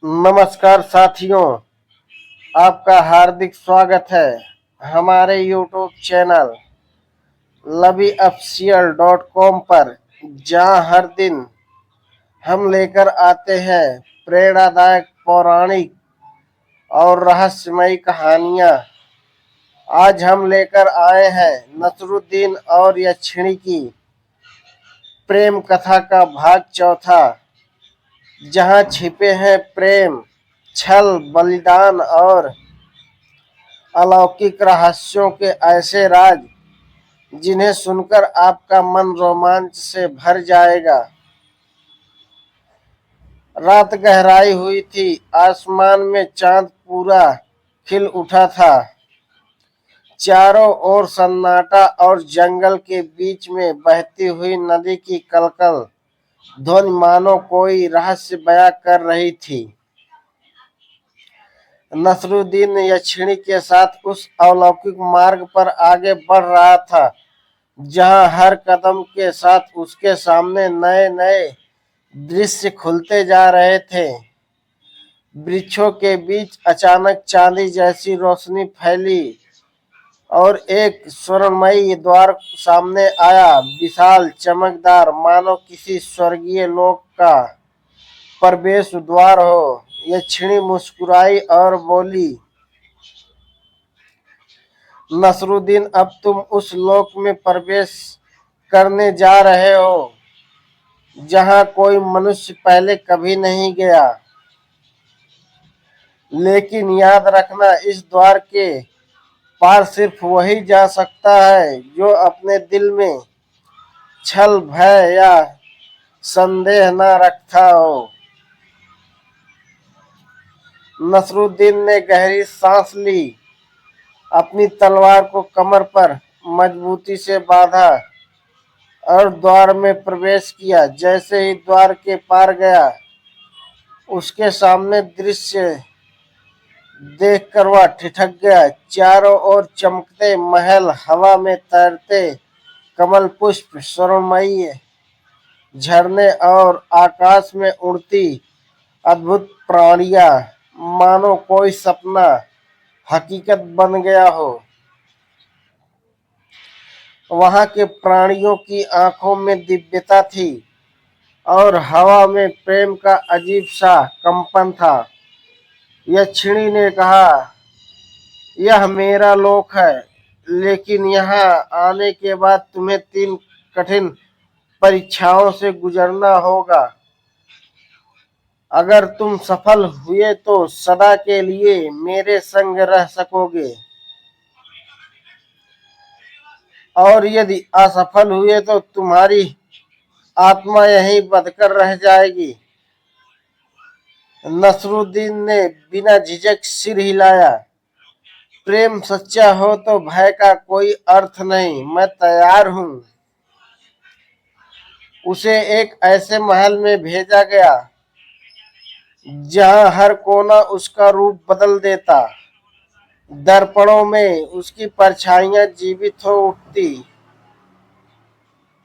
नमस्कार साथियों, आपका हार्दिक स्वागत है हमारे यूट्यूब चैनल लवीऑफिशियल.com पर, जहां हर दिन हम लेकर आते हैं प्रेरणादायक, पौराणिक और रहस्यमयी कहानियां। आज हम लेकर आए हैं नसरुद्दीन और यक्षिणी की प्रेम कथा का भाग चौथा, जहां छिपे हैं प्रेम, छल, बलिदान और अलौकिक रहस्यों के ऐसे राज जिन्हें सुनकर आपका मन रोमांच से भर जाएगा। रात गहराई हुई थी, आसमान में चांद पूरा खिल उठा था। चारों ओर सन्नाटा और जंगल के बीच में बहती हुई नदी की कलकल ध्वनि मानो कोई रहस्य बयां कर रही थी। नसरुद्दीन यक्षिणी के साथ उस अलौकिक मार्ग पर आगे बढ़ रहा था, जहां हर कदम के साथ उसके सामने नए नए दृश्य खुलते जा रहे थे। वृक्षों के बीच अचानक चांदी जैसी रोशनी फैली और एक स्वर्णमयी द्वार सामने आया, विशाल, चमकदार, मानो किसी स्वर्गीय लोक का प्रवेश द्वार हो। यक्षिणी मुस्कुराई और बोली, नसरुद्दीन, अब तुम उस लोक में प्रवेश करने जा रहे हो जहां कोई मनुष्य पहले कभी नहीं गया। लेकिन याद रखना, इस द्वार के पार सिर्फ वही जा सकता है जो अपने दिल में छल, भय या संदेह न रखता हो। नसरुद्दीन ने गहरी सांस ली, अपनी तलवार को कमर पर मजबूती से बांधा और द्वार में प्रवेश किया। जैसे ही द्वार के पार गया, उसके सामने दृश्य देखकर वह ठिठक गया। चारों ओर चमकते महल, हवा में तैरते कमल पुष्प, स्वर्णमयी झरने और आकाश में उड़ती अद्भुत प्राणियां, मानो कोई सपना हकीकत बन गया हो। वहां के प्राणियों की आंखों में दिव्यता थी और हवा में प्रेम का अजीब सा कंपन था। यक्षिणी ने कहा, यह मेरा लोक है, लेकिन यहाँ आने के बाद तुम्हें 3 कठिन परीक्षाओं से गुजरना होगा। अगर तुम सफल हुए तो सदा के लिए मेरे संग रह सकोगे, और यदि असफल हुए तो तुम्हारी आत्मा यहीं बंधकर रह जाएगी। नसरुद्दीन ने बिना झिझक सिर हिलाया। प्रेम सच्चा हो तो भय का कोई अर्थ नहीं, मैं तैयार हूं। उसे एक ऐसे महल में भेजा गया जहां हर कोना उसका रूप बदल देता। दर्पणों में उसकी परछाइयां जीवित हो उठती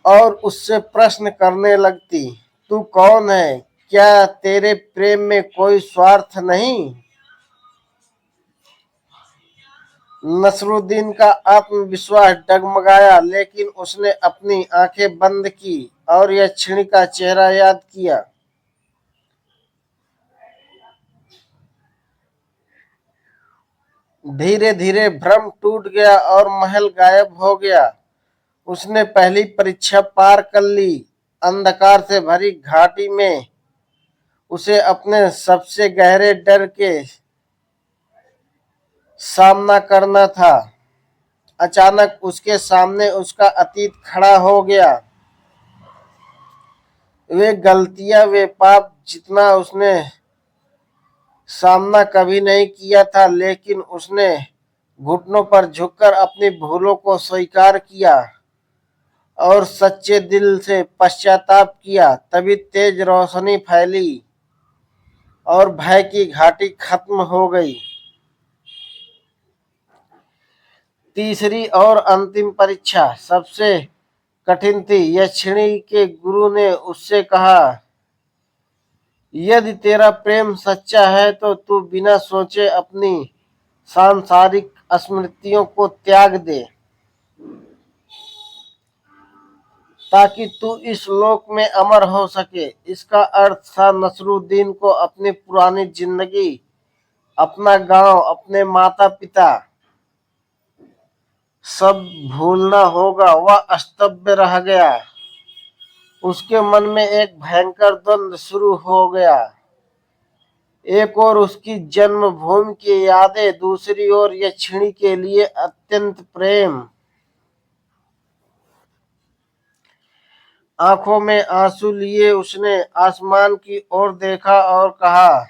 और उससे प्रश्न करने लगती, तू कौन है? क्या तेरे प्रेम में कोई स्वार्थ नहीं? नसरुद्दीन का आत्मविश्वास डगमगाया, लेकिन उसने अपनी आंखें बंद की और यक्षिणी का चेहरा याद किया। धीरे धीरे भ्रम टूट गया और महल गायब हो गया। उसने पहली परीक्षा पार कर ली। अंधकार से भरी घाटी में उसे अपने सबसे गहरे डर के सामना करना था। अचानक उसके सामने उसका अतीत खड़ा हो गया। वे गलतियां, वे पाप जितना उसने सामना कभी नहीं किया था, लेकिन उसने घुटनों पर झुककर अपनी भूलों को स्वीकार किया और सच्चे दिल से पश्चाताप किया। तभी तेज रोशनी फैली और भय की घाटी खत्म हो गई। तीसरी और अंतिम परीक्षा सबसे कठिन थी। यक्षिणी के गुरु ने उससे कहा, यदि तेरा प्रेम सच्चा है तो तू बिना सोचे अपनी सांसारिक स्मृतियों को त्याग दे, ताकि तू इस लोक में अमर हो सके। इसका अर्थ था नसरुद्दीन को अपनी पुरानी जिंदगी, अपना गांव, अपने माता पिता सब भूलना होगा। वह स्तब्ध रह गया। उसके मन में एक भयंकर द्वंद्व शुरू हो गया। एक ओर उसकी जन्मभूमि की यादें, दूसरी ओर यक्षिणी के लिए अत्यंत प्रेम। आंखों में आंसू लिए उसने आसमान की ओर देखा और कहा,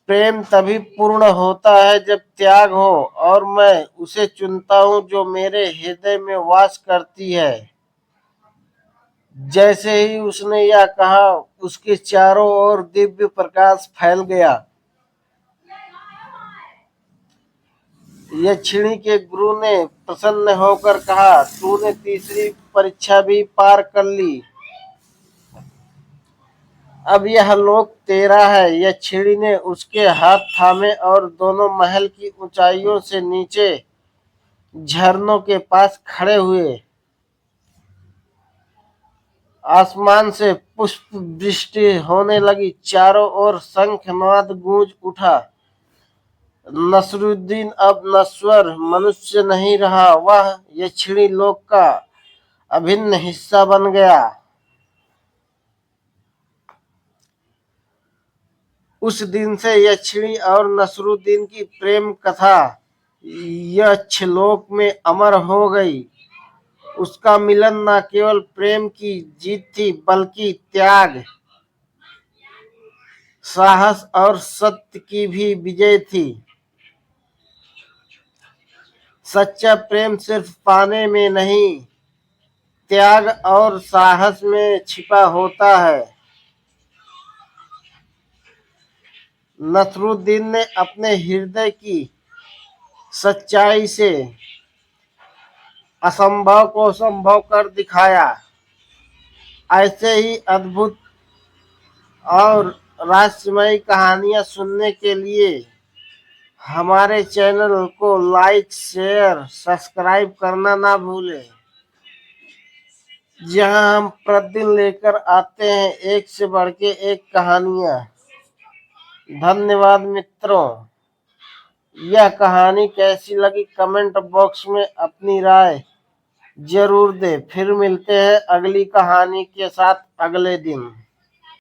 प्रेम तभी पूर्ण होता है जब त्याग हो, और मैं उसे चुनता हूं जो मेरे हृदय में वास करती है। जैसे ही उसने यह कहा, उसके चारों ओर दिव्य प्रकाश फैल गया। यक्षिणी के गुरु ने प्रसन्न होकर कहा, तूने तीसरी परीक्षा भी पार कर ली। अब यह लोक तेरा है। यक्षिणी ने उसके हाथ थामे और दोनों महल की ऊंचाइयों से नीचे झरनों के पास खड़े हुए। आसमान से पुष्प वृष्टि होने लगी। चारों ओर शंखनाद गूंज उठा। नसरुद्दीन अब नश्वर मनुष्य नहीं रहा, वह यक्षिणी लोक का अभिन्न हिस्सा बन गया। उस दिन से यक्षिणी और नसरुद्दीन की प्रेम कथा यक्षलोक में अमर हो गई। उसका मिलन न केवल प्रेम की जीत थी, बल्कि त्याग, साहस और सत्य की भी विजय थी। सच्चा प्रेम सिर्फ पाने में नहीं, त्याग और साहस में छिपा होता है। नसरुद्दीन ने अपने हृदय की सच्चाई से असंभव को संभव कर दिखाया। ऐसे ही अद्भुत और रहस्यमयी कहानियां सुनने के लिए हमारे चैनल को लाइक, शेयर, सब्सक्राइब करना ना भूलें, जहां हम प्रतिदिन लेकर आते हैं एक से बढ़ के एक कहानियां। धन्यवाद मित्रों। यह कहानी कैसी लगी कमेंट बॉक्स में अपनी राय जरूर दें। फिर मिलते हैं अगली कहानी के साथ अगले दिन।